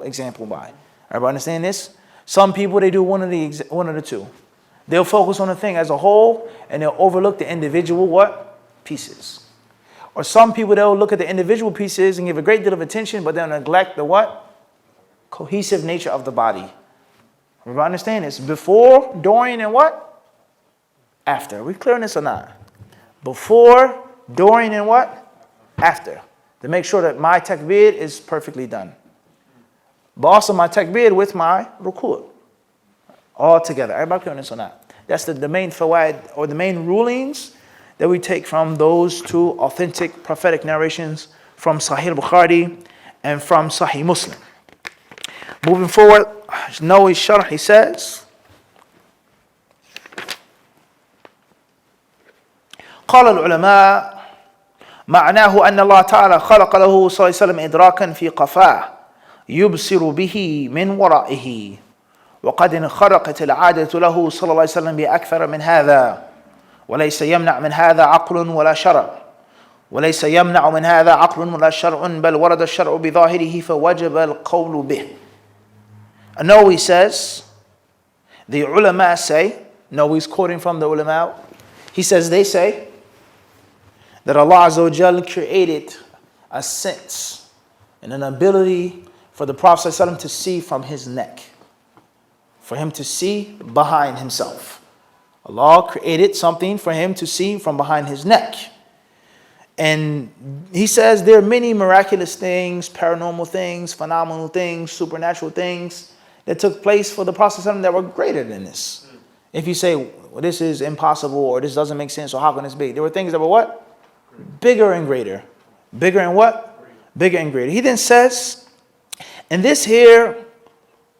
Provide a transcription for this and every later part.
example by. Everybody understand this? Some people, they do one of the two. They'll focus on the thing as a whole and they'll overlook the individual what? Pieces. Or some people, they'll look at the individual pieces and give a great deal of attention, but they'll neglect the what? Cohesive nature of the body. Everybody understand this? Before, during, and what? After. Are we clear on this or not? Before, during, and what? After. To make sure that my takbir is perfectly done. But also my takbir with my ruku'. All together. Everybody clear on this or not? That's the main fawaid, or the main rulings that we take from those two authentic prophetic narrations from Sahih Bukhari and from Sahih Muslim. Moving forward, Nawawi Sharh, he says, قال العلماء معناه أن الله تعالى خلق له صلى الله عليه وسلم إدراكا في قفاه يبصر به من ورائه وقد انخرقت العادة له صلى الله عليه وسلم بأكثر من هذا وليس يمنع من هذا عقل ولا شرع وليس يمنع من هذا عقل ولا شرع بل ورد الشرع بظاهره فوجب القول به. Nawawi says, the ulama say, Nawawi's quoting from the ulama, he says, they say that Allah Azza wa Jal created a sense and an ability for the Prophet ﷺ to see from his neck, for him to see behind himself. Allah created something for him to see from behind his neck. And he says there are many miraculous things, paranormal things, phenomenal things, supernatural things that took place for the Prophet ﷺ that were greater than this. If you say, well, this is impossible, or this doesn't make sense, or how can this be? There were things that were what? Bigger and greater. Bigger and what? Bigger and greater. He then says, and this here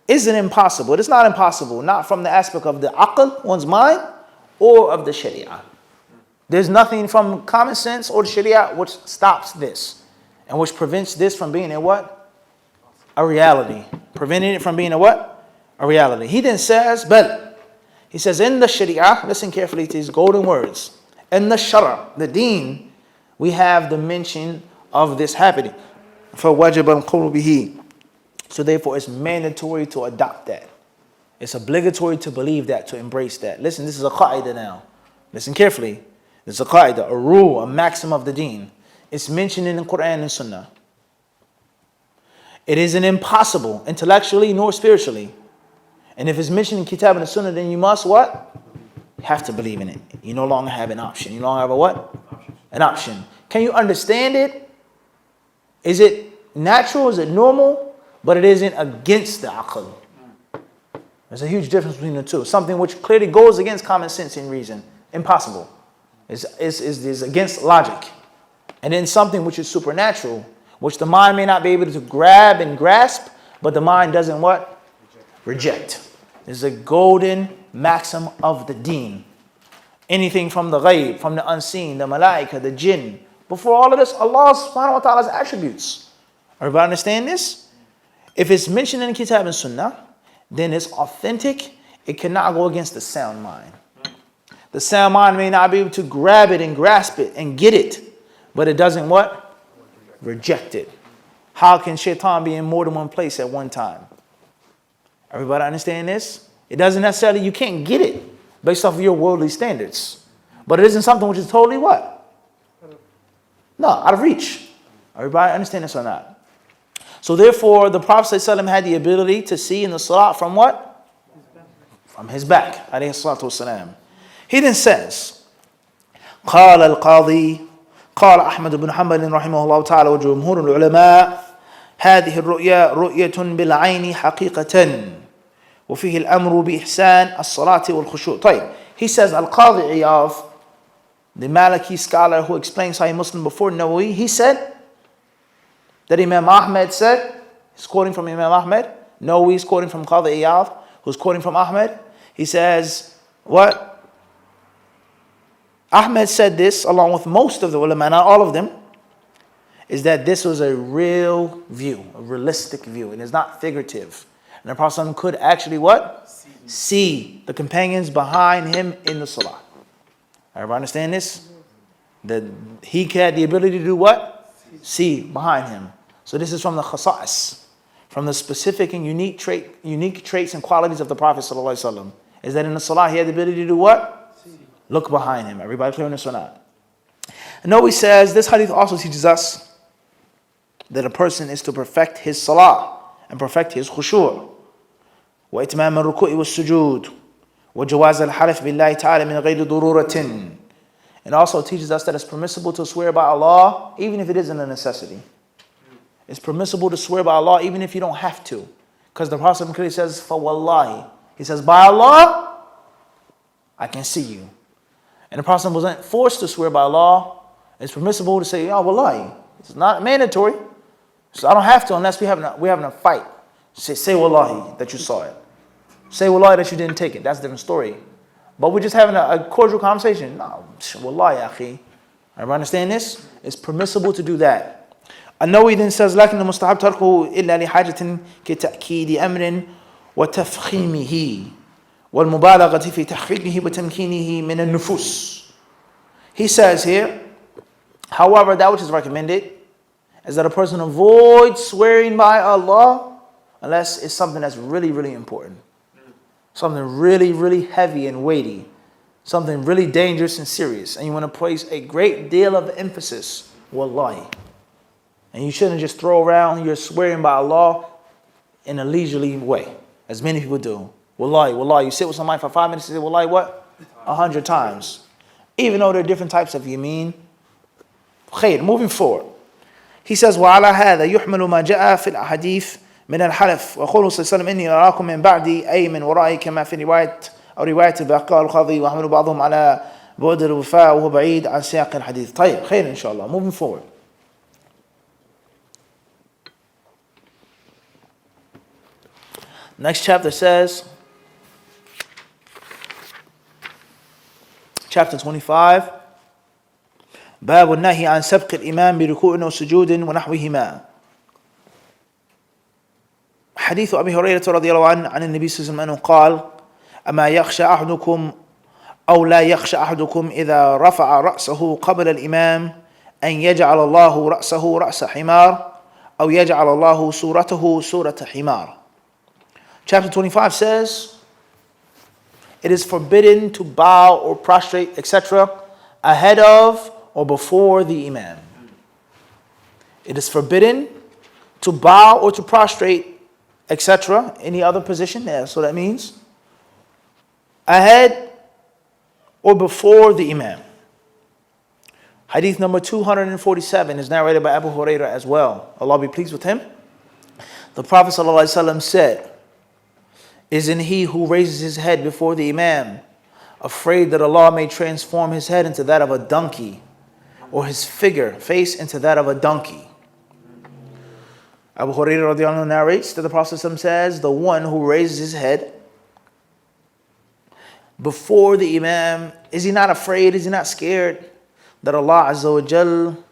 isn't impossible. It is not impossible, not from the aspect of the aql, one's mind, or of the sharia. There's nothing from common sense or the sharia which stops this and which prevents this from being a what? A reality. Preventing it from being a what? A reality. He then says, but he says in the sharia, listen carefully to these golden words, in the shara, the deen, we have the mention of this happening. فَوَجَبَ الْقَوْلُ بِهِ. So therefore it's mandatory to adopt that. It's obligatory to believe that, to embrace that. Listen, this is a qa'idah now. Listen carefully. This is a qa'idah, a rule, a maxim of the deen. It's mentioned in the Quran and Sunnah. It isn't impossible intellectually nor spiritually. And if it's mentioned in Kitab and the Sunnah, then you must what? You have to believe in it. You no longer have an option. You no longer have a what? An option. Can you understand it? Is it natural? Is it normal? But it isn't against the aql. There's a huge difference between the two. Something which clearly goes against common sense and reason. Impossible. Is against logic. And then something which is supernatural, which the mind may not be able to grab and grasp, but the mind doesn't what? Reject. This is a golden maxim of the deen. Anything from the ghaib, from the unseen, the malaika, the jinn. Before all of this, Allah subhanahu wa ta'ala's attributes. Everybody understand this? If it's mentioned in Kitab and Sunnah, then it's authentic. It cannot go against the sound mind. The sound mind may not be able to grab it and grasp it and get it, but it doesn't what? Reject it. How can shaitan be in more than one place at one time? Everybody understand this? It doesn't necessarily, you can't get it based off of your worldly standards. But it isn't something which is totally what? No, out of reach. Everybody understand this or not? So therefore, the Prophet ﷺ had the ability to see in the salat from what? From his back. Alayhi salatu wasalam. He then says, قال القاضي قال أحمد بن حنبل رحمه الله تعالى وجمهور العلماء هذه الرؤيا رؤية بالعين حقيقة وفيه الأمر بإحسان الصلاة والخشوع. طيب. He says Al-Qadi Iyad, the Maliki scholar who explains Sahih Muslim before Nawawi, he said that Imam Ahmed said, he's quoting from Imam Ahmed, Nawawi is quoting from Qadi Iyad, who's quoting from Ahmed. He says, what? Ahmed said this, along with most of the ulama, not all of them, is that this was a real view, a realistic view. It is not figurative. And the Prophet could actually what? See the companions behind him in the salah. Everybody understand this? That he had the ability to do what? See behind him. So this is from the khasa'is, from the specific and unique traits and qualities of the Prophet ﷺ is that in the salah he had the ability to do what? Look behind him. Everybody clear on this or not? And Nawawi says this hadith also teaches us that a person is to perfect his salah and perfect his khushu'. وإتمام الركوع والسجود وجواز الحلف بالله تعالى من غير ضرورة. It also teaches us that it's permissible to swear by Allah even if it isn't a necessity. It's permissible to swear by Allah even if you don't have to. Because the Prophet clearly says, فَوَاللَّهِ. He says, by Allah, I can see you. And the Prophet wasn't forced to swear by Allah. It's permissible to say, oh, wallahi. It's not mandatory. So I don't have to unless we're having a fight. Say wallahi that you saw it. Say wallahi that you didn't take it. That's a different story. But we're just having a cordial conversation. No, wallahi, akhi. Everybody understand this? It's permissible to do that. النووي then says لكن المستحب تركه إلا لحاجة كتأكيد أمر وتفخيمه والمبالغة في تحقيقه وتمكينه من النفوس. He says here, however, that which is recommended is that a person avoids swearing by Allah unless it's something that's really, really important. Something really, really heavy and weighty. Something really dangerous and serious. And you want to place a great deal of emphasis, wallahi. And you shouldn't just throw around your swearing by Allah in a leisurely way, as many people do. Wallahi, wallahi. You sit with somebody for 5 minutes and say, wallahi, what? 100 times. Even though there are different types of yameen. Khair, moving forward. He says, وَعَلَى هَذَا يُحْمَلُ مَا جَاءَ فِي الْأَحَادِيثِ مِنَ الْحَلَفِ وَقَوْلُهُ صلى الله عليه وسلم إِنِّي أَرَاكُم مِّن بَعْدِي أَيْ مِنْ وَرَائِي كَمَا فِي رواية بَقَاء الْقَاضِي وَيَحْمَلُ بَعْضُهُم عَلَى بُعْدِ الْوَفَاءِ وهو بعيد عن سياق الحديث. طيب, خير إن شاء الله. Moving forward. Next chapter says, chapter 25, باب النهي عن سبق الإمام بركوع وسجود ونحوهما. حديث أبي هريرة رضي الله عنه عن النبي صلى الله عليه وسلم قال: أما يخشى أحدكم أو لا يخشى أحدكم إذا رفع رأسه قبل الإمام أن يجعل الله رأسه رأس حمار أو يجعل الله صورته صورة حمار. Chapter 25 says, it is forbidden to bow or prostrate, etc., ahead of or before the imam. It is forbidden to bow or to prostrate, etc., any other position. Yeah, so that means ahead or before the imam. Hadith number 247 is narrated by Abu Hurairah as well. Allah be pleased with him. The Prophet ﷺ said, isn't he who raises his head before the imam afraid that Allah may transform his head into that of a donkey, or his face into that of a donkey? Abu Hurairah radiallahu anhu narrates that the Prophet says, the one who raises his head before the imam, is he not afraid, is he not scared that Allah Azza wa Jal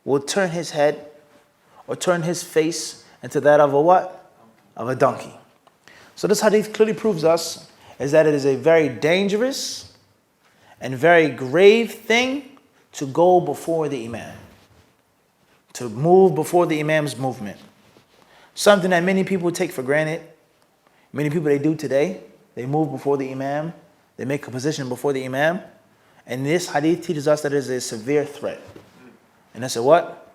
will turn his head or turn his face into that of a what? Of a donkey. So this hadith clearly proves us is that it is a very dangerous and very grave thing to go before the imam, to move before the imam's movement. Something that many people take for granted. Many people, they do today. They move before the imam. They make a position before the imam. And this hadith teaches us that it is a severe threat. And that's a what?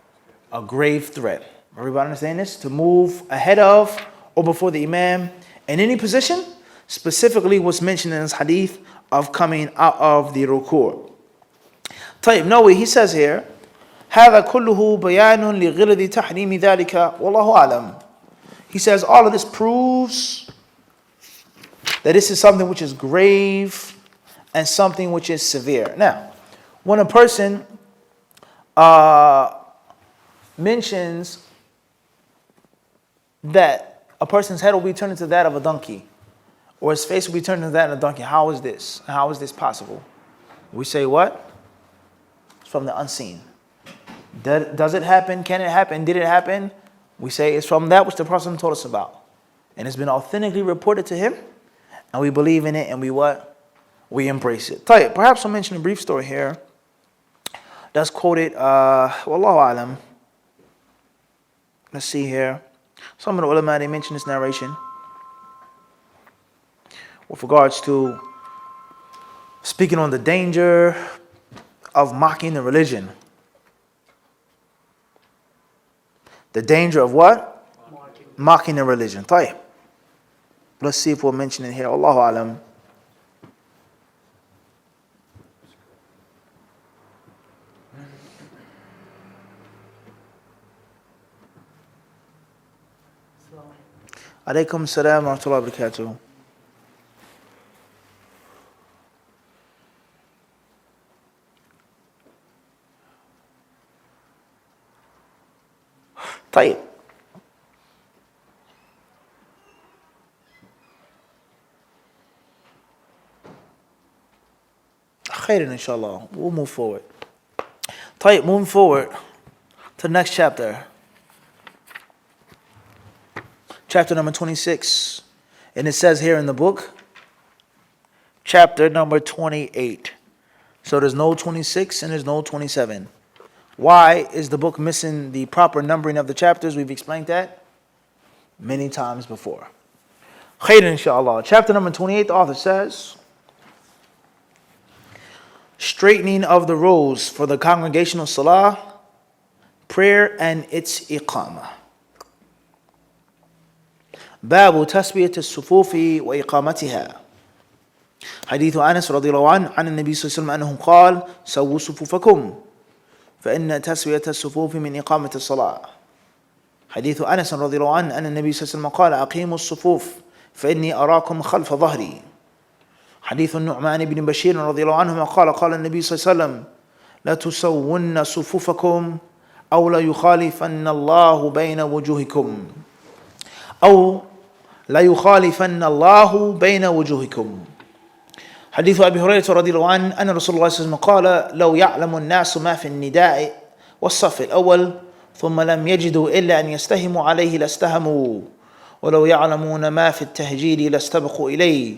A grave threat. Everybody understand this? To move ahead of or before the imam in any position, specifically what's mentioned in this hadith of coming out of the ruku'. طيب, Nawawi, he says here, هذا كله بيان لغرض تحريم ذلك والله أعلم. He says all of this proves that this is something which is grave and something which is severe. Now, when a person mentions that a person's head will be turned into that of a donkey, or his face will be turned into that of a donkey, how is this? How is this possible? We say what? It's from the unseen. Does it happen? Can it happen? Did it happen? We say it's from that which the Prophet told us about. And it's been authentically reported to him, and we believe in it, and we what? We embrace it. Perhaps I'll mention a brief story here that's quoted, Wallahu alam. Let's see here. Some of the ulama, they mention this narration with regards to speaking on the danger of mocking the religion. The danger of what? Mocking the religion. طيب. Let's see if we'll mention it here. Allahu alam. Alaykum salam wa rahmatullahi wa barakatuh. طيب. خير inshallah. We'll move forward. طيب, moving forward to the next chapter. Chapter number 26. And it says here in the book, chapter number 28. So there's no 26 and there's no 27. Why is the book missing the proper numbering of the chapters? We've explained that many times before. Khayr inshallah. Chapter number 28, the author says, straightening of the rows for the congregational salah, prayer and its iqamah. باب تسوية الصفوف وإقامتها. حديث أنس رضي الله عنه عن النبي صلى الله عليه وسلم أنه قال سووا صفوفكم فإن تسوية الصفوف من إقامة الصلاة. حديث أنس رضي الله عنه أن النبي صلى الله عليه وسلم قال أقيموا الصفوف فإني أراكم خلف ظهري. حديث النعمان بن بشير رضي الله عنهما قال قال النبي صلى الله عليه وسلم لا تسون صفوفكم أو لا يخالفن الله بين وجوهكم أو لا يخالفن الله بين وجوهكم. حديث أبي هريرة رضي الله عنه أن رسول الله صلى الله عليه وسلم قال لو يعلم الناس ما في النداء والصف الأول ثم لم يجدوا إلا أن يستهموا عليه لاستهموا ولو يعلمون ما في التهجير لاستبقوا إليه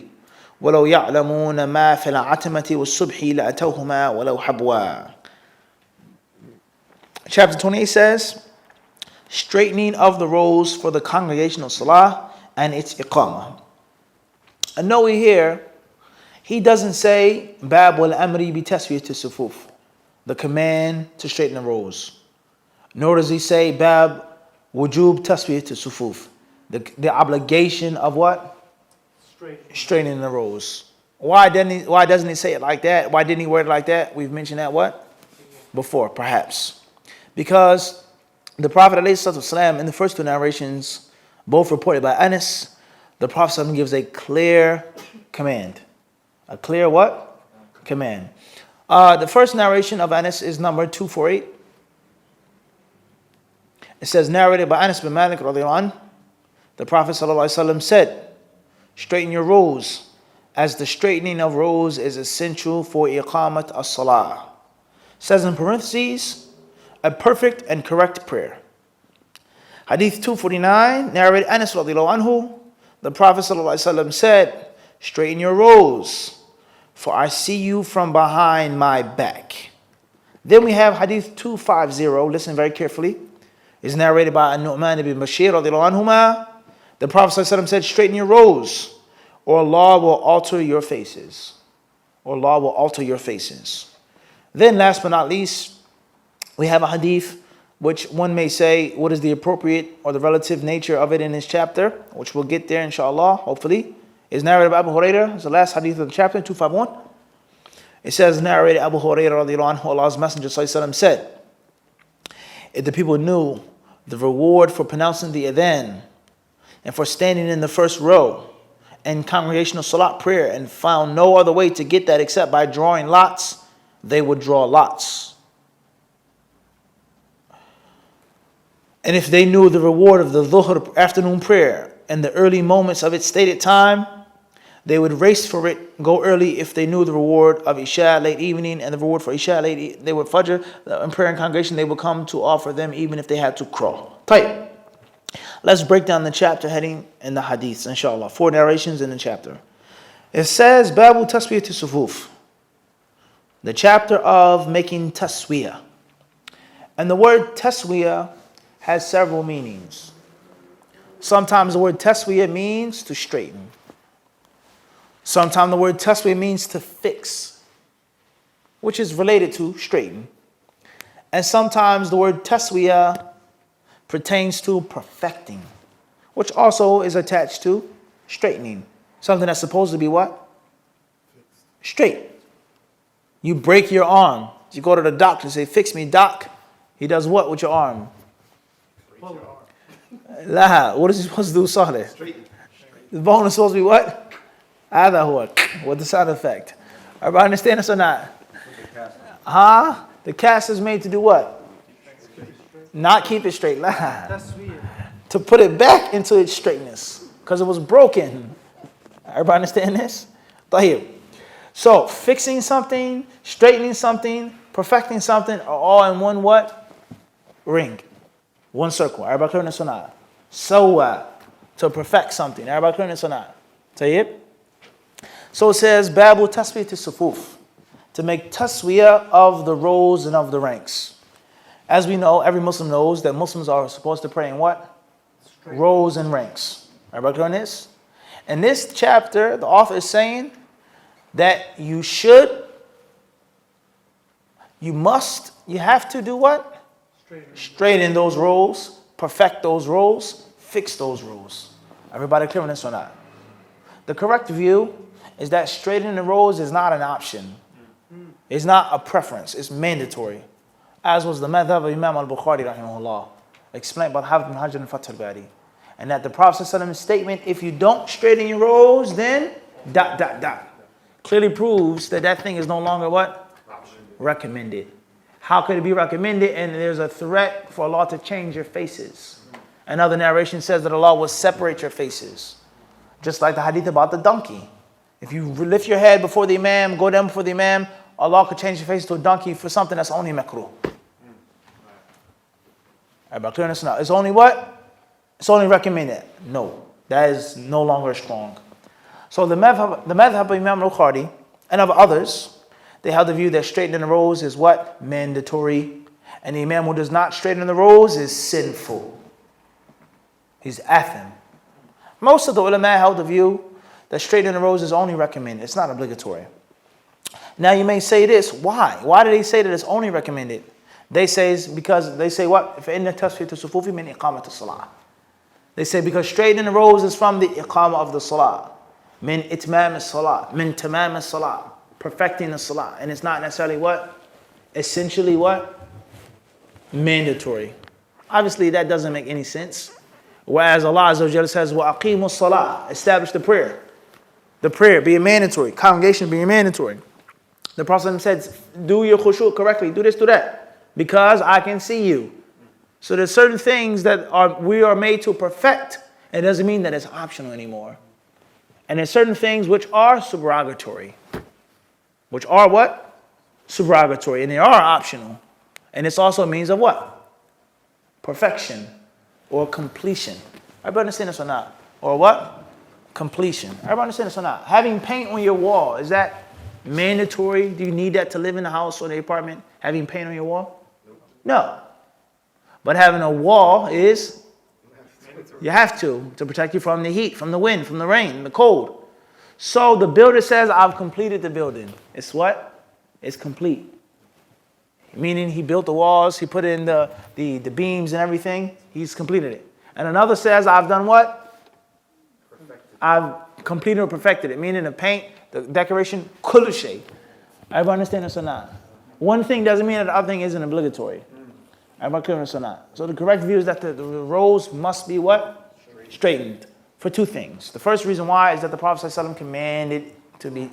ولو يعلمون ما في العتمة والصبح لأتوهما ولو حبوا. Chapter 28 says, straightening of the rows for the congregational salah and its iqamah. And note here, he doesn't say bab wal amri bi taswiyat as-sufuf, the command to straighten the rows. Nor does he say bab wujub taswiyat as-sufuf, the obligation of what? Straightening the rows. Why doesn't he say it like that? Why didn't he word it like that? We've mentioned that what? Before, perhaps. Because the Prophet ﷺ, in the first two narrations, both reported by Anas, the Prophet ﷺ gives a clear command. A clear what? Command. The first narration of Anas is number 248. It says, narrated by Anas bin Malik radiallahu anhu, the Prophet ﷺ said, straighten your rows, as the straightening of rows is essential for iqamat as-salah. Says in parentheses, a perfect and correct prayer. Hadith 249, narrated Anas radiallahu anhu, the Prophet ﷺ said, straighten your rows, for I see you from behind my back. Then we have Hadith 250, listen very carefully. It's narrated by Nu'man ibn Bashir radiallahu anhuma. The Prophet ﷺ said, straighten your rows, or Allah will alter your faces. Or Allah will alter your faces. Then last but not least, we have a hadith which one may say, what is the appropriate or the relative nature of it in this chapter, which we'll get there inshallah, hopefully. Is narrated by Abu Hurairah. It's the last hadith of the chapter, 251. It says, narrated Abu Hurairah radiallahu anhu, Allah's Messenger ﷺ said, if the people knew the reward for pronouncing the adhan and for standing in the first row and congregational salat prayer and found no other way to get that except by drawing lots, they would draw lots. And if they knew the reward of the dhuhr afternoon prayer and the early moments of its stated time, they would race for it, go early. If they knew the reward of Isha late evening and the reward for Isha late, they would Fajr in prayer and congregation, they would come to offer them even if they had to crawl. Tight. Let's break down the chapter heading and the hadiths, inshallah. 4 narrations in the chapter. It says, Babu Taswiyat Sufuf, the chapter of making taswiyah. And the word taswiyah has several meanings. Sometimes the word taswiyah means to straighten. Sometimes the word taswiyah means to fix, which is related to straighten. And sometimes the word taswiyah pertains to perfecting, which also is attached to straightening. Something that's supposed to be what? Straight. You break your arm. You go to the doctor and say, fix me, doc. He does what with your arm? La, what is he supposed to do, Saleh? The bone is supposed to be what? With the sound effect. Everybody understand this or not? Huh? The cast is made to do what? Not keep it straight. La. To put it back into its straightness. Because it was broken. Everybody understand this? So, fixing something, straightening something, perfecting something are all in one what? Ring. One circle. Everybody clear this or not? So, to perfect something. Everybody clear this or not? So it says, Babu taswiyah to sufuf. To make taswiyah of the rows and of the ranks. As we know, every Muslim knows that Muslims are supposed to pray in what? Straight. Rows and ranks. Everybody clear on this? In this chapter, the author is saying that you have to do what? Straighten those rows, perfect those rows, fix those rows. Everybody clear on this or not? The correct view is that straightening the rows is not an option. It's not a preference. It's mandatory. As was the madhab of Imam al-Bukhari rahimahullah, explained by Hadith ibn Hajar and Fath al-Bari. And that the Prophet ﷺ's statement, if you don't straighten your rows, then ... clearly proves that that thing is no longer what? Recommended. How could it be recommended? And there's a threat for Allah to change your faces. Another narration says that Allah will separate your faces. Just like the hadith about the donkey. If you lift your head before the Imam, go down before the Imam, Allah could change your face to a donkey for something that's only makruh. It's only what? It's only recommended. No, that is no longer strong. So the madhab of Imam al-Bukhari and of others, they have the view that straightening the rows is what? Mandatory. And the Imam who does not straighten the rows is sinful. He's atham. Most of the ulama held the view that straightening the rows is only recommended. It's not obligatory. Now you may say this, why? Why do they say that it's only recommended? They say because they say what? فَإِنَّ تَصْفِيَةَ الصُّفُوفِ مِنْ إِقَامَةِ الصَّلَاةِ. They say because straightening the rows is from the iqamah of the salah. Min itmam as-salah. Min tamam as-salah. Perfecting the salah. And it's not necessarily what? Essentially what? Mandatory. Obviously that doesn't make any sense. Whereas Allah Azza wa Jalla says, وَأَقِيمُوا الصَّلَاةِ. Establish the prayer. The prayer being mandatory. Congregation being mandatory. The Prophet said, do your khushu' correctly. Do this, do that. Because I can see you. So there's certain things that we are made to perfect. It doesn't mean that it's optional anymore. And there's certain things which are subrogatory. Which are what? Subrogatory. And they are optional. And this also means of what? Perfection. Or completion. Everybody understand this or not? Or what? Completion. Everybody understand this or not? Having paint on your wall, is that mandatory? Do you need that to live in the house or the apartment? Having paint on your wall? No. But having a wall is, you have to protect you from the heat, from the wind, from the rain, the cold. So the builder says, I've completed the building. It's what? It's complete. Meaning he built the walls, he put in the beams and everything. He's completed it. And another says, I've done what? I've completed or perfected it. Meaning the paint, the decoration, kullu shay. Everybody understand this or not? One thing doesn't mean that the other thing isn't obligatory. Everybody clear on this or not? So the correct view is that the rows must be what? Straightened. For two things. The first reason why is that the Prophet ﷺ commanded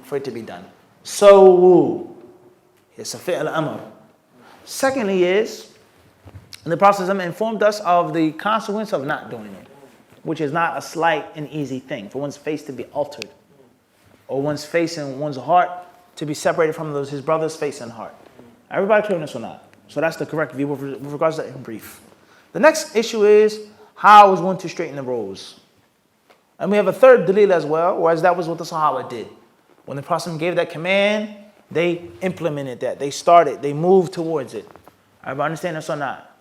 for it to be done. So, it's a fi'l amr. Secondly is, the Prophet ﷺ informed us of the consequence of not doing it, which is not a slight and easy thing, for one's face to be altered, or one's face and one's heart to be separated from his brother's face and heart. Everybody clear on this or not? So that's the correct view with regards to that in brief. The next issue is, how is one to straighten the rows? And we have a third dalil as well, whereas that was what the Sahaba did. When the Prophet gave that command, they implemented that. They started, they moved towards it. Everybody understand this or not?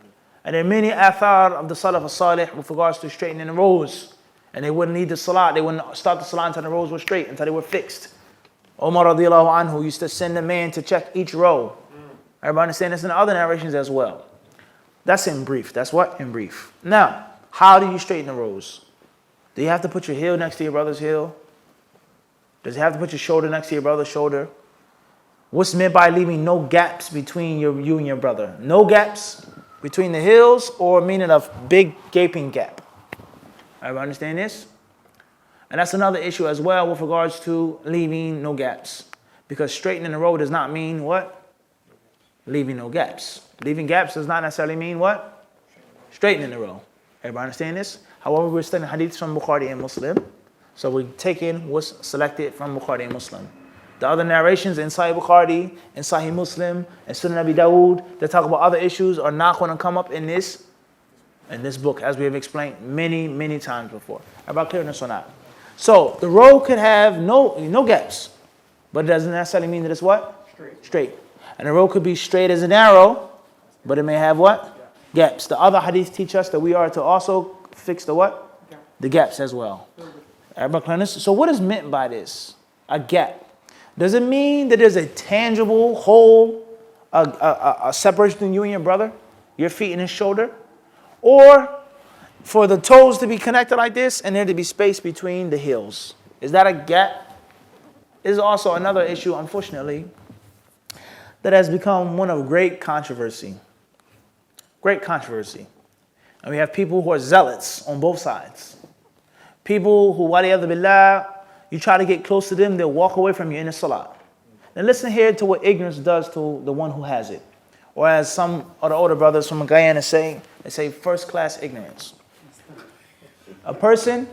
And there are many athar of the Salaf al-Salih with regards to straightening the rows. And they wouldn't need the salah. They wouldn't start the salah until the rows were straight, until they were fixed. Umar radiallahu anhu used to send a man to check each row. Everybody understand this in other narrations as well. That's in brief. That's what? In brief. Now, how do you straighten the rows? Do you have to put your heel next to your brother's heel? Does you have to put your shoulder next to your brother's shoulder? What's meant by leaving no gaps between you and your brother? No gaps between the heels, or meaning of big gaping gap. Everybody understand this? And that's another issue as well with regards to leaving no gaps. Because straightening the row does not mean what? Leaving no gaps. Leaving gaps does not necessarily mean what? Straightening the row. Everybody understand this? However, we're studying hadiths from Bukhari and Muslim. So we take in what's selected from Bukhari and Muslim. The other narrations in Sahih Bukhari, in Sahih Muslim, and Sunan Abi Dawood that talk about other issues are not going to come up in this book, as we have explained many, many times before. About clearness or not. So the row could have no gaps, but it doesn't necessarily mean that it's what? Straight. And the row could be straight as an arrow, but it may have what? Gaps. The other hadith teach us that we are to also fix the what? The gaps as well. Everybody clearness? So what is meant by this? A gap. Does it mean that there's a tangible hole, a separation between you and your brother, your feet and his shoulder? Or for the toes to be connected like this and there to be space between the heels? Is that a gap? Is also another issue, unfortunately, that has become one of great controversy. Great controversy. And we have people who are zealots on both sides. People who, waliyadhu billah, you try to get close to them, they'll walk away from you in the salah. Now listen here to what ignorance does to the one who has it. Or as some of the older brothers from Guyana say, they say first class ignorance. A person,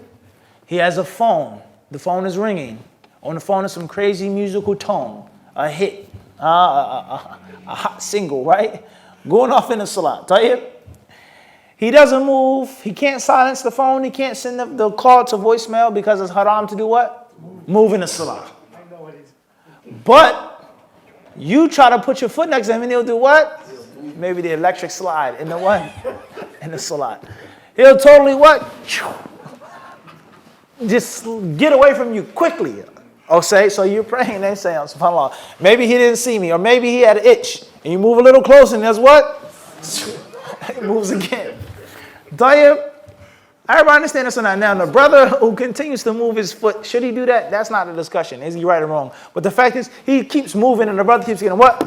he has a phone. The phone is ringing. On the phone is some crazy musical tone, a hit, a hot single, right? Going off in the salah. Tayyib. He doesn't move. He can't silence the phone. He can't send the call to voicemail because it's haram to do what? Move in the salah. But you try to put your foot next to him and he'll do what? Maybe the electric slide in the what? In the salah. He'll totally what? Just get away from you quickly. Or say, so you're praying, they say, subhanAllah, maybe he didn't see me, or maybe he had an itch. And you move a little closer and there's what? It moves again. Tayyib, everybody understand this or not? Now, the brother who continues to move his foot, should he do that? That's not a discussion. Is he right or wrong? But the fact is, he keeps moving and the brother keeps getting what?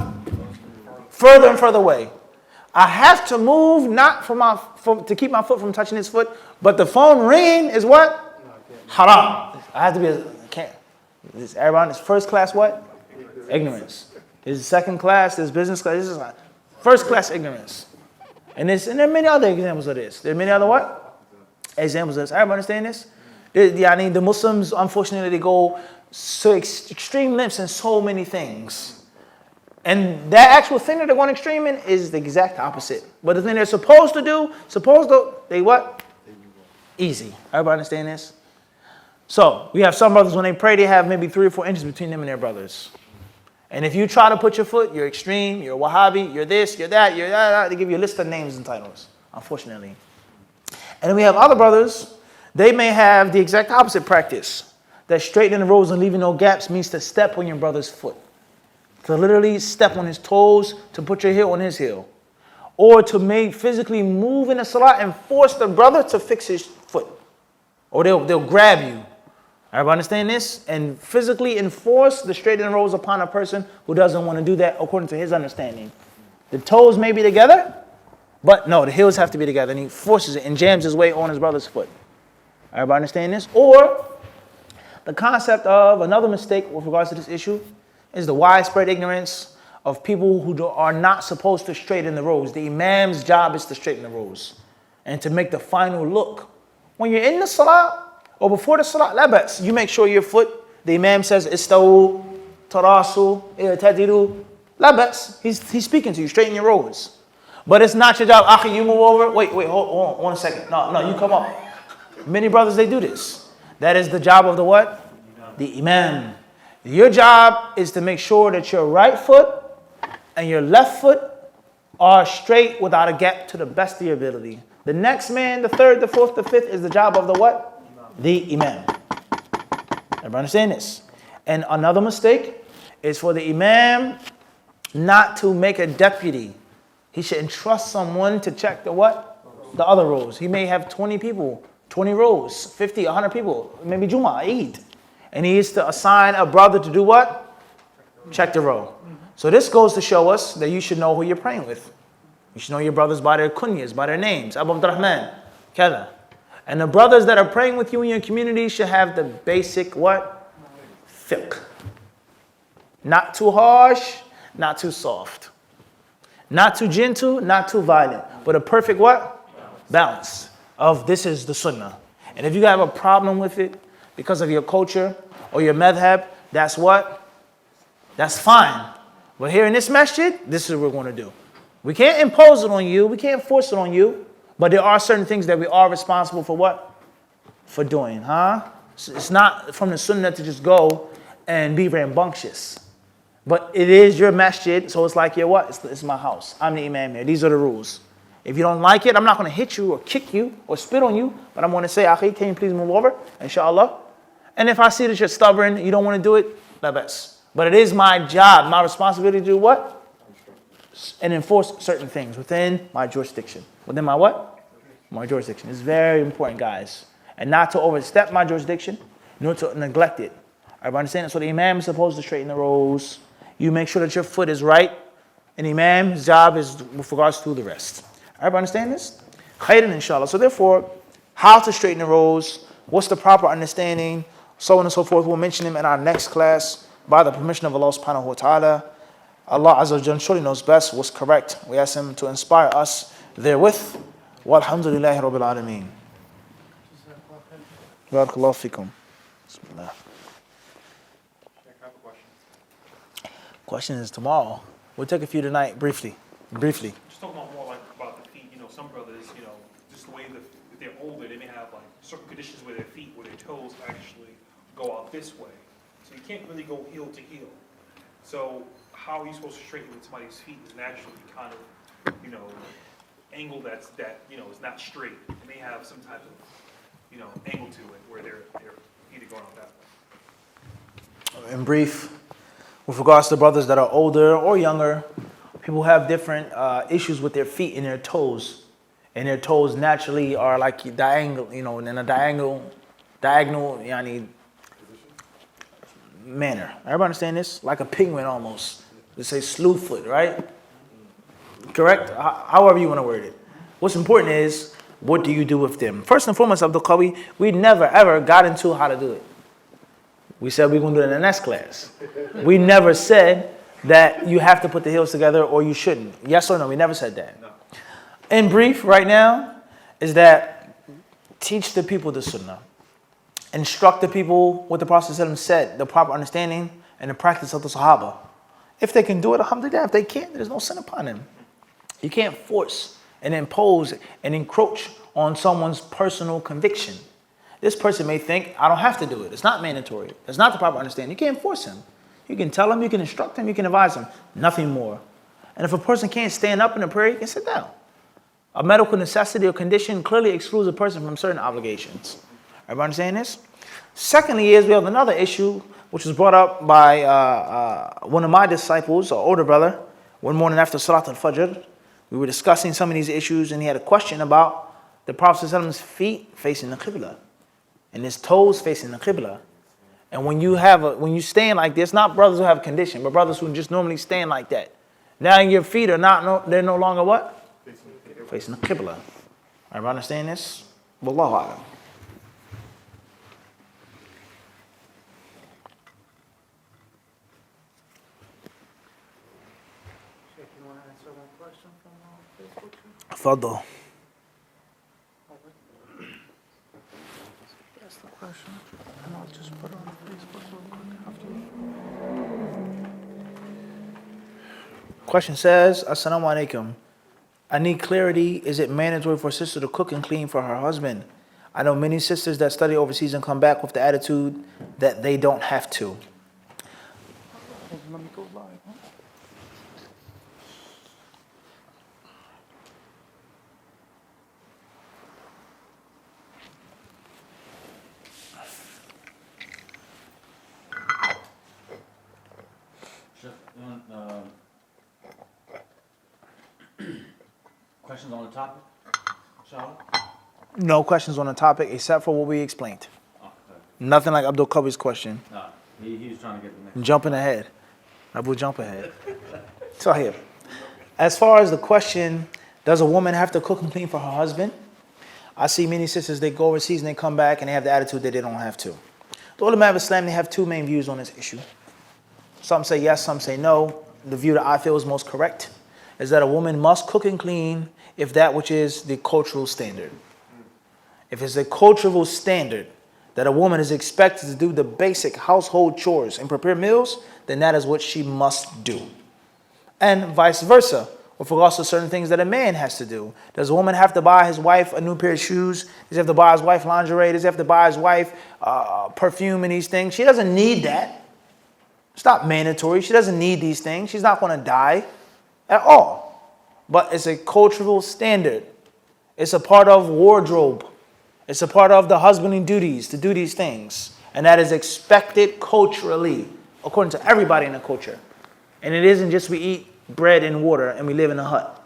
Further and further away. I have to move not to keep my foot from touching his foot, but the phone ringing is what? Haram. I have to be, everyone is first class what? Ignorance. There's second class, there's business class, this is not. First class ignorance. And there are many other examples of this. There are many other what? Examples of this. Everybody understand this? The Muslims, unfortunately, they go to extreme lengths in so many things. And that actual thing that they're going extreme in is the exact opposite. But the thing they're supposed to, they what? Easy. Everybody understand this? So, we have some brothers, when they pray, they have maybe 3 or 4 inches between them and their brothers. And if you try to put your foot, you're extreme, you're Wahhabi, you're this, you're that, you're that. They give you a list of names and titles, unfortunately. And then we have other brothers, they may have the exact opposite practice. That straightening the rows and leaving no gaps means to step on your brother's foot. To literally step on his toes, to put your heel on his heel. Or to physically move in the salah and force the brother to fix his foot. Or they'll grab you. Everybody understand this? And physically enforce the straightening rows upon a person who doesn't want to do that according to his understanding. The toes may be together, but no, the heels have to be together. And he forces it and jams his way on his brother's foot. Everybody understand this? Or the concept of another mistake with regards to this issue is the widespread ignorance of people who are not supposed to straighten the rows. The imam's job is to straighten the rows and to make the final look. When you're in the salah, or before the salah, labas, you make sure your foot, the imam says, istawu, tarasu, i'tadilu, labas. He's speaking to you, straighten your rows. But it's not your job, akhi, you move over. Wait, hold on, 1 second. No, you come up. Many brothers, they do this. That is the job of the what? The imam. Your job is to make sure that your right foot and your left foot are straight without a gap to the best of your ability. The next man, the third, the fourth, the fifth is the job of the what? The imam. Everybody understand this? And another mistake is for the imam not to make a deputy. He should entrust someone to check the what? The other rows. He may have 20 people, 20 rows, 50, 100 people, maybe Jumu'ah, Eid. And he is to assign a brother to do what? Check the row. So this goes to show us that you should know who you're praying with. You should know your brothers by their kunyas, by their names. Abu Abdurrahman, Kada. And the brothers that are praying with you in your community should have the basic what? Fiqh. Not too harsh, not too soft. Not too gentle, not too violent. But a perfect what? Balance of this is the sunnah. And if you have a problem with it because of your culture or your madhab, that's what? That's fine. But here in this masjid, this is what we're going to do. We can't impose it on you. We can't force it on you. But there are certain things that we are responsible for what? For doing, huh? It's not from the sunnah to just go and be rambunctious. But it is your masjid, so it's like, yeah, what? It's my house. I'm the imam here. These are the rules. If you don't like it, I'm not going to hit you or kick you or spit on you. But I'm going to say, Akhi, can you please move over? Inshallah. And if I see that you're stubborn, you don't want to do it, la bas. But it is my job, my responsibility to do what? And enforce certain things within my jurisdiction. Within my what? My jurisdiction. It's very important, guys. And not to overstep my jurisdiction, nor to neglect it. Everybody understand? So the imam is supposed to straighten the rows. You make sure that your foot is right. And the imam's job is with regards to the rest. Everybody understand this? Khairan, inshallah. So therefore, how to straighten the rows, what's the proper understanding, so on and so forth. We'll mention them in our next class by the permission of Allah subhanahu wa ta'ala. Allah Azza wa Jalla surely knows best what's correct. We ask Him to inspire us therewith. Walhamdulillahi Rabbil Alameen. Barakallahu fikum. Bismillah. Question is tomorrow. We'll take a few tonight, briefly. Just talking about more like about the feet. Some brothers, just the way that if they're older, they may have like certain conditions where their feet, where their toes actually go out this way. So you can't really go heel to heel. So how are you supposed to straighten when somebody's feet is naturally kind of, angle that is not straight. They may have some type of, angle to it where their feet are going out that way. In brief, with regards to brothers that are older or younger, people have different issues with their feet and their toes. And their toes naturally are like diagonal, in a diagonal manner. Everybody understand this? Like a penguin almost. They say slew foot, right? Correct? However you want to word it. What's important is, what do you do with them? First and foremost, Abdul Qawi, we never ever got into how to do it. We said we're going to do it in the next class. We never said that you have to put the heels together or you shouldn't. Yes or no? We never said that. No. In brief, right now, is that teach the people the sunnah. Instruct the people what the Prophet ﷺ said, the proper understanding and the practice of the Sahaba. If they can do it, alhamdulillah. If they can't, there's no sin upon them. You can't force and impose and encroach on someone's personal conviction. This person may think, I don't have to do it. It's not mandatory. It's not the proper understanding. You can't force him. You can tell him, you can instruct him, you can advise him. Nothing more. And if a person can't stand up in a prayer, he can sit down. A medical necessity or condition clearly excludes a person from certain obligations. Everybody understand this? Secondly is we have another issue which was brought up by one of my disciples, an older brother, one morning after Salat al-Fajr. We were discussing some of these issues and he had a question about the Prophet ﷺ's feet facing the Qibla and his toes facing the Qibla. And when you stand like this, not brothers who have a condition, but brothers who just normally stand like that. Now your feet are they're no longer what? Facing the Qibla. Everybody understand this? Wallahu a'lam. Fadl. That's the question. And I'll just put it on Facebook real quick after you. Question says, Assalamu alaikum. I need clarity. Is it mandatory for a sister to cook and clean for her husband? I know many sisters that study overseas and come back with the attitude that they don't have to. Let me go live. questions on the topic? Inshallah? No questions on the topic except for what we explained. Oh, okay. Nothing like Abdul Qabi's question. No, he was trying to get the next. Jumping ahead. Abu, jump ahead. So here. As far as the question, does a woman have to cook and clean for her husband? I see many sisters, they go overseas and they come back and they have the attitude that they don't have to. The ulama of Islam, they have two main views on this issue. Some say yes, some say no. The view that I feel is most correct is that a woman must cook and clean if that which is the cultural standard. If it's a cultural standard that a woman is expected to do the basic household chores and prepare meals, then that is what she must do. And vice versa, with regards to certain things that a man has to do. Does a woman have to buy his wife a new pair of shoes? Does he have to buy his wife lingerie? Does he have to buy his wife perfume and these things? She doesn't need that. It's not mandatory. She doesn't need these things. She's not going to die at all. But it's a cultural standard. It's a part of wardrobe. It's a part of the husbanding duties to do these things. And that is expected culturally, according to everybody in the culture. And it isn't just we eat bread and water and we live in a hut.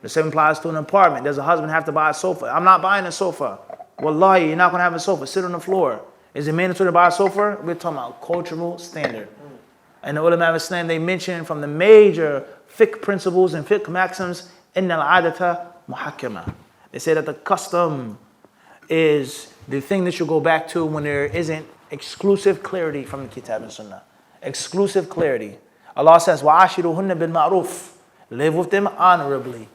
The same applies to an apartment. Does a husband have to buy a sofa? I'm not buying a sofa. Wallahi, you're not going to have a sofa. Sit on the floor. Is it mandatory to buy a sofa? We're talking about cultural standard. And the ulama of Islam, they mention from the major fiqh principles and fiqh maxims, inna al-'adata muhakkama. They say that the custom is the thing that you go back to when there isn't exclusive clarity from the Kitab and Sunnah. Exclusive clarity. Allah says, وَعَاشِرُهُنَّ بِالْمَعْرُوفِ. Live with them honorably.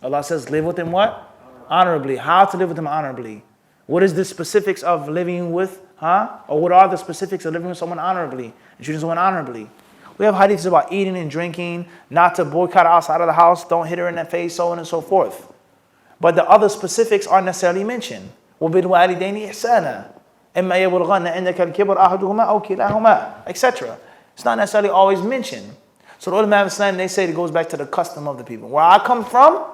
Allah says, live with them what? Honorably. How to live with them honorably? What is the specifics of living with, Or what are the specifics of living with someone honorably and treating someone honorably? We have hadiths about eating and drinking, not to boycott outside of the house, don't hit her in the face, so on and so forth. But the other specifics aren't necessarily mentioned. وَبِالْوَالِدَيْنِ إِحْسَانًا إِمَّا يَبْلُغَنَّ عِندَكَ الْكِبَرَ أَحَدُهُمَا أَوْ كِلَاهُمَا, etc. It's not necessarily always mentioned. So the ulama of Islam, they say it goes back to the custom of the people. Where I come from,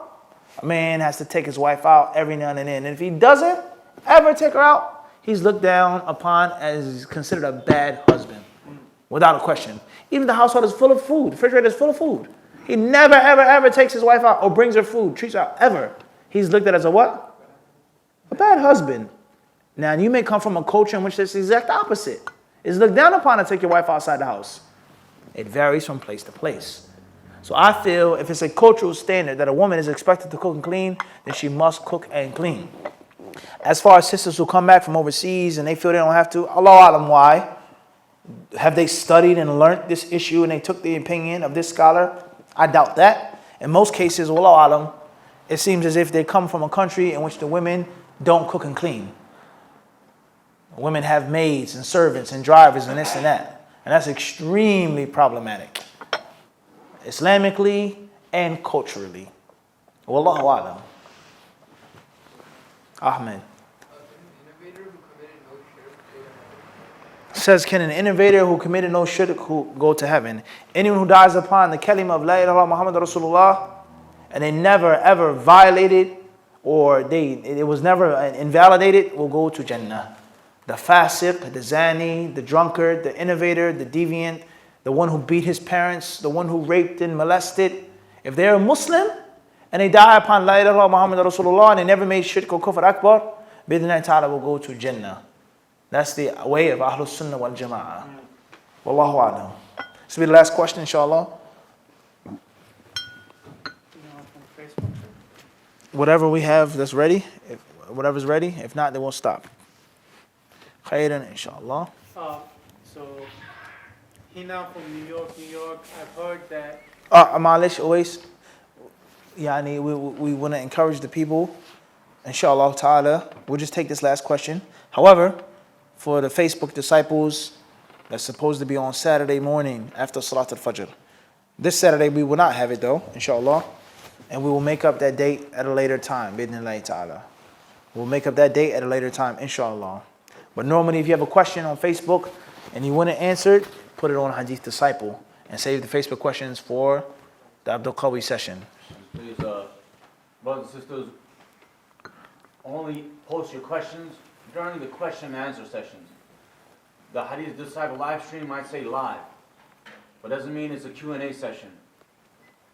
a man has to take his wife out every now and then. And if he doesn't ever take her out, he's looked down upon as considered a bad husband. Without a question. Even the household is full of food. The refrigerator is full of food. He never, ever, ever takes his wife out or brings her food, treats her out, ever. He's looked at as a what? A bad husband. Now, you may come from a culture in which it's the exact opposite. It's looked down upon to take your wife outside the house. It varies from place to place. So I feel if it's a cultural standard that a woman is expected to cook and clean, then she must cook and clean. As far as sisters who come back from overseas and they feel they don't have to, Allah Alam why? Have they studied and learned this issue and they took the opinion of this scholar? I doubt that. In most cases, Allah Alam, it seems as if they come from a country in which the women don't cook and clean. Women have maids and servants and drivers and this and that. And that's extremely problematic. Islamically and culturally. Wallahu Alam. Ahmed. Says, can an innovator who committed no shirk go to heaven? Anyone who dies upon the kalima of La ilaha Muhammad Rasulullah and they never ever violated or it was never invalidated will go to Jannah. The fasiq, the zani, the drunkard, the innovator, the deviant, the one who beat his parents, the one who raped and molested. If they're a Muslim and they die upon La ilaha Muhammad Rasulullah and they never made shirk or kufr akbar, Bidnai ta'ala will go to Jannah. That's the way of Ahlus Sunnah wal Jama'ah. Wallahu a'lam. This will be the last question, inshallah. Whatever we have that's ready, whatever's ready. If not, then we'll stop. Khairan, inshallah. So, Hina from New York, I've heard that. Malish, always. Yani, we want to encourage the people, inshallah ta'ala. We'll just take this last question. However, for the Facebook disciples, that's supposed to be on Saturday morning after Salat al-Fajr. This Saturday we will not have it though, inshallah. And we will make up that date at a later time, bidnillahi ta'ala. We'll make up that date at a later time, inshallah. But normally if you have a question on Facebook and you want to answer it, put it on Hadith Disciple and save the Facebook questions for the Abdul Qawi session. Please, brothers and sisters, only post your questions during the question and answer sessions. The Hadith Disciple live stream might say live, but doesn't mean it's a Q&A session.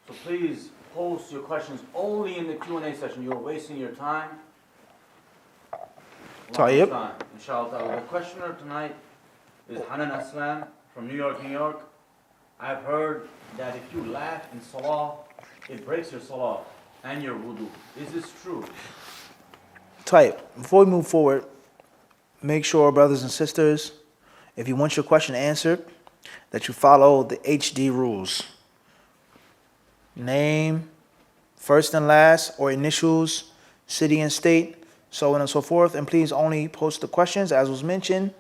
So please post your questions only in the Q&A session. You're wasting your time. Tayyib. Inshallah. The questioner tonight is Hanan Aslam from New York, New York. I've heard that if you laugh in salah, it breaks your salah and your wudu. Is this true? Type. Before we move forward, make sure, brothers and sisters, if you want your question answered, that you follow the HD rules. Name, first and last, or initials, city and state, so on and so forth. And please only post the questions, as was mentioned,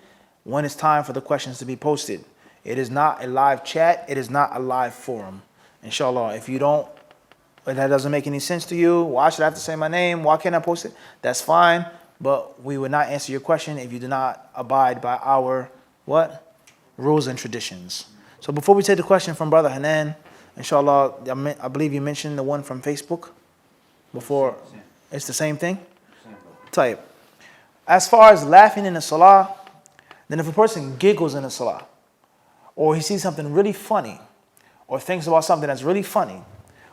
when it's time for the questions to be posted. It is not a live chat. It is not a live forum. Inshallah, if that doesn't make any sense to you, why should I have to say my name? Why can't I post it? That's fine, but we would not answer your question if you do not abide by our, what? Rules and traditions. So before we take the question from Brother Hanan, inshallah, I believe you mentioned the one from Facebook before. Same. It's the same thing? Same. Type. As far as laughing in the salah, then if a person giggles in the salah, or he sees something really funny, or thinks about something that's really funny,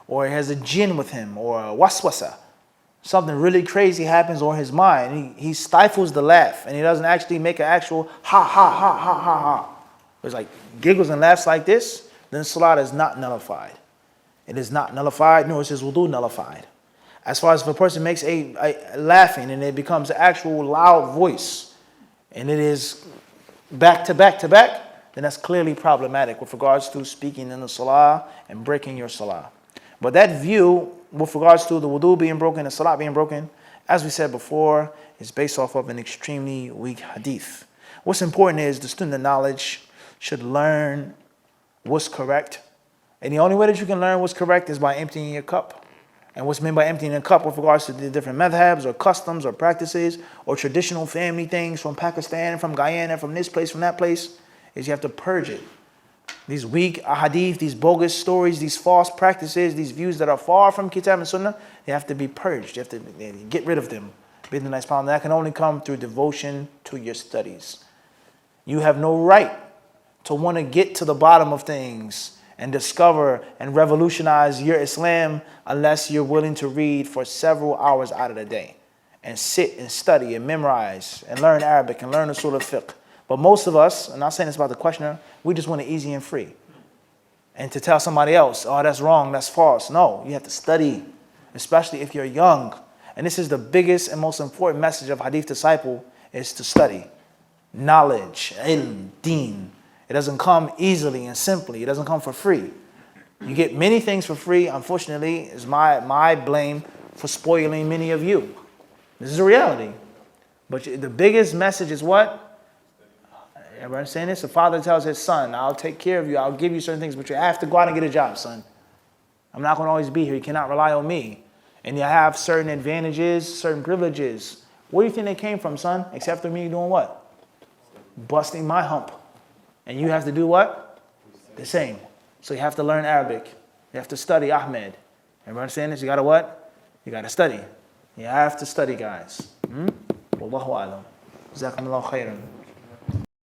or he has a jinn with him, or a waswasa, something really crazy happens on his mind, he stifles the laugh, and he doesn't actually make an actual ha ha ha ha ha ha. It's like giggles and laughs like this, then salah is not nullified. It is not nullified, nor is his wudu nullified. As far as if a person makes a laughing and it becomes an actual loud voice, and it is back to back to back, then that's clearly problematic with regards to speaking in the salah and breaking your salah. But that view with regards to the wudu being broken and salah being broken, as we said before, is based off of an extremely weak hadith. What's important is the student of knowledge should learn what's correct. And the only way that you can learn what's correct is by emptying your cup. And what's meant by emptying a cup with regards to the different madhabs or customs or practices or traditional family things from Pakistan, from Guyana, from this place, from that place, is you have to purge it. These weak hadith, these bogus stories, these false practices, these views that are far from Kitab and Sunnah, they have to be purged. You have to get rid of them. That can only come through devotion to your studies. You have no right to want to get to the bottom of things and discover and revolutionize your Islam unless you're willing to read for several hours out of the day and sit and study and memorize and learn Arabic and learn usul al-fiqh. But most of us, I'm not saying this about the questioner, we just want it easy and free. And to tell somebody else, oh, that's wrong, that's false. No, you have to study, especially if you're young. And this is the biggest and most important message of Hadith Disciple, is to study. Knowledge, ilm, deen. It doesn't come easily and simply. It doesn't come for free. You get many things for free, unfortunately, is my blame for spoiling many of you. This is a reality. But the biggest message is what? Everybody saying this? The father tells his son, I'll take care of you, I'll give you certain things, but you have to go out and get a job, son. I'm not going to always be here. You cannot rely on me. And you have certain advantages, certain privileges. Where do you think they came from, son? Except for me doing what? Busting my hump. And you have to do what? The same. So you have to learn Arabic. You have to study Ahmed. Everybody understand this? You got to what? You got to study. You have to study, guys. Wallahu alam. Jazakumullahu khairan.